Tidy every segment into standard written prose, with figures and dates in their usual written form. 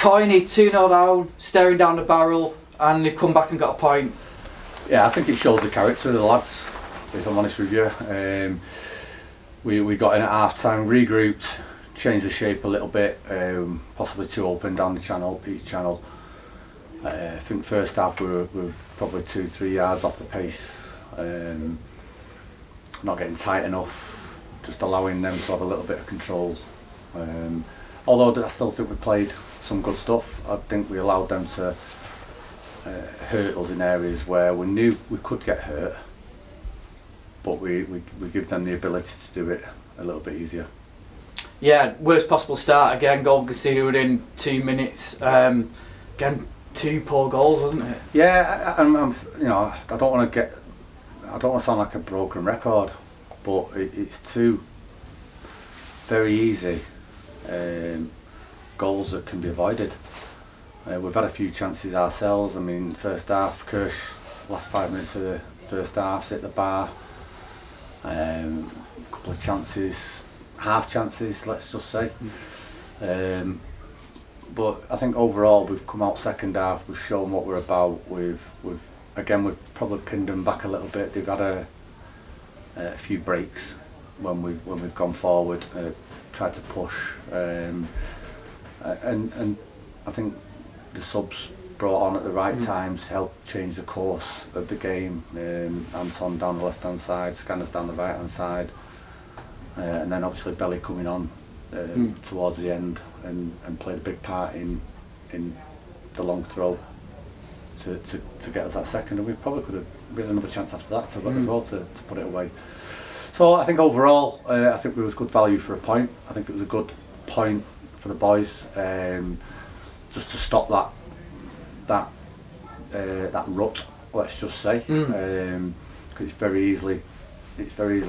Coyne 2-0 down, staring down the barrel, and they've come back and got a point. Yeah, I think it shows the character of the lads, if I'm honest with you. We got in at half time, regrouped, changed the shape a little bit, possibly too open down the channel, each channel. I think first half we were probably 2-3 yards off the pace, not getting tight enough, just allowing them to have a little bit of control. Although I still think we played some good stuff, I think we allowed them to hurt us in areas where we knew we could get hurt, but we give them the ability to do it a little bit easier. Yeah, worst possible start again. Goal conceded within 2 minutes. Again, 2 poor goals, wasn't it? Yeah, I'm you know, I don't want to sound like a broken record, but it's 2 very easy goals that can be avoided. We've had a few chances ourselves. I mean, first half, Kirsch, last 5 minutes of the first half, hit the bar. A couple of chances, half chances, let's just say. But I think overall we've come out second half. We've shown what we're about. We've probably pinned them back a little bit. They've had a few breaks when we've gone forward, tried to push, and I think the subs brought on at the right times helped change the course of the game. Anton down the left hand side, Scanners down the right hand side, and then obviously Belly coming on towards the end and played a big part in the long throw to get us that second, and we probably could have had another chance after that as well to put it away. So I think overall I think it was good value for a point. I think it was a good point for the boys, just to stop that rut, let's just say, because it's very easily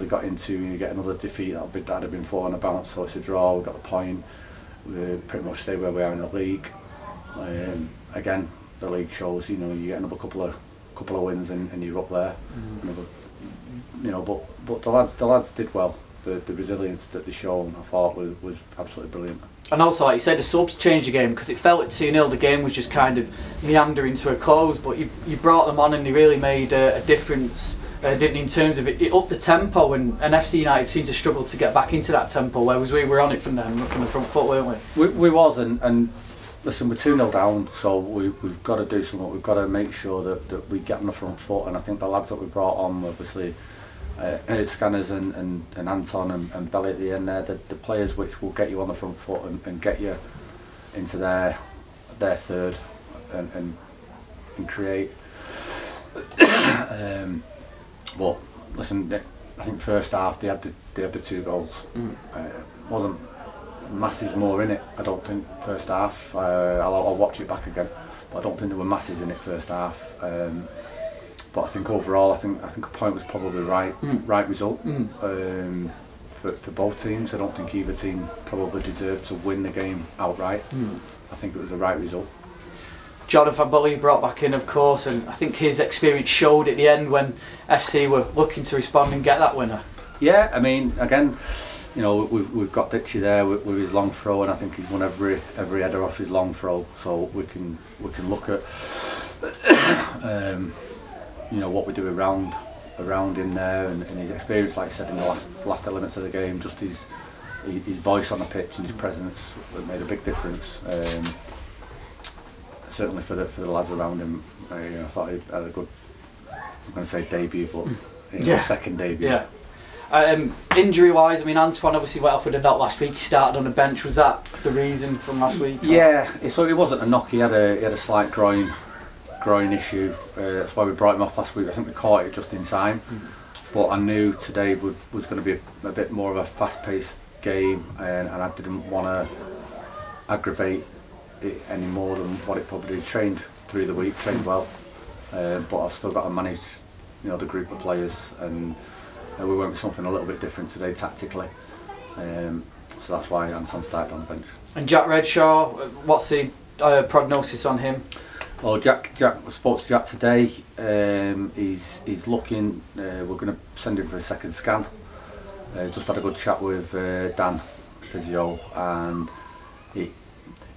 got into, and you get another defeat that'd have been 4 on a bounce. So it's a draw. We got the point. We pretty much stay where we are in the league. Again, the league shows, you know, you get another couple of wins and you're up there. Another, you know, but the lads did well. The resilience that they shown, I thought, was absolutely brilliant. And also, like you said, the subs changed the game, because it felt at 2-0 the game was just kind of meandering to a close, but you brought them on and they really made a difference, didn't in terms of it upped the tempo, and FC United seemed to struggle to get back into that tempo, whereas we were on it from the front foot, weren't we? We was, and listen, we're 2-0 down, so we've got to do something. We've got to make sure that we get on the front foot, and I think the lads that we brought on, obviously, Scanners and Anton and Belly at the end there, the players which will get you on the front foot and get you into their third and create. But listen, I think first half they had the 2 goals. Wasn't masses more in it, I don't think, first half. I'll watch it back again, but I don't think there were masses in it first half. But I think overall, I think a point was probably right result for both teams. I don't think either team probably deserved to win the game outright. I think it was the right result. Jonathan Bully brought back in, of course, and I think his experience showed at the end when FC were looking to respond and get that winner. Yeah, I mean, again, you know, we've got Ditchy there with his long throw, and I think he's won every header off his long throw. So we can look at you know, what we do around him there, and his experience, like I said, in the last elements of the game, just his voice on the pitch and his presence made a big difference. Certainly for the lads around him. You know, I thought he had a good, I'm going to say debut, but you know, second debut. Yeah. Injury wise, I mean, Antoine obviously went off with a knock last week. He started on the bench. Was that the reason from last week? Yeah, so it wasn't a knock. He had a slight groin issue. That's why we brought him off last week. I think we caught it just in time. But I knew today was going to be a bit more of a fast-paced game, and I didn't want to aggravate it any more than what it probably trained through the week. Trained well, but I've still got to manage, you know, the group of players, and we went with something a little bit different today tactically. So that's why Anton started on the bench. And Jack Redshaw, what's the prognosis on him? Well, Jack, I spoke to Jack today. He's looking. We're going to send him for a second scan. Just had a good chat with Dan, physio, and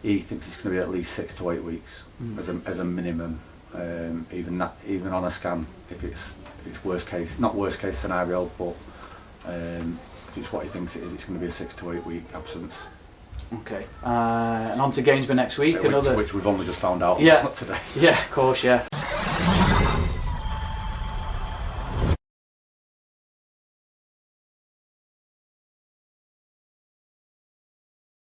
he thinks it's going to be at least 6 to 8 weeks as a minimum. Even on a scan, if it's worst case, not worst case scenario, but if it's what he thinks it is, it's going to be a 6 to 8 week absence. Okay, and on to Gainsborough next week. Which we've only just found out yeah, today. Yeah, of course, yeah.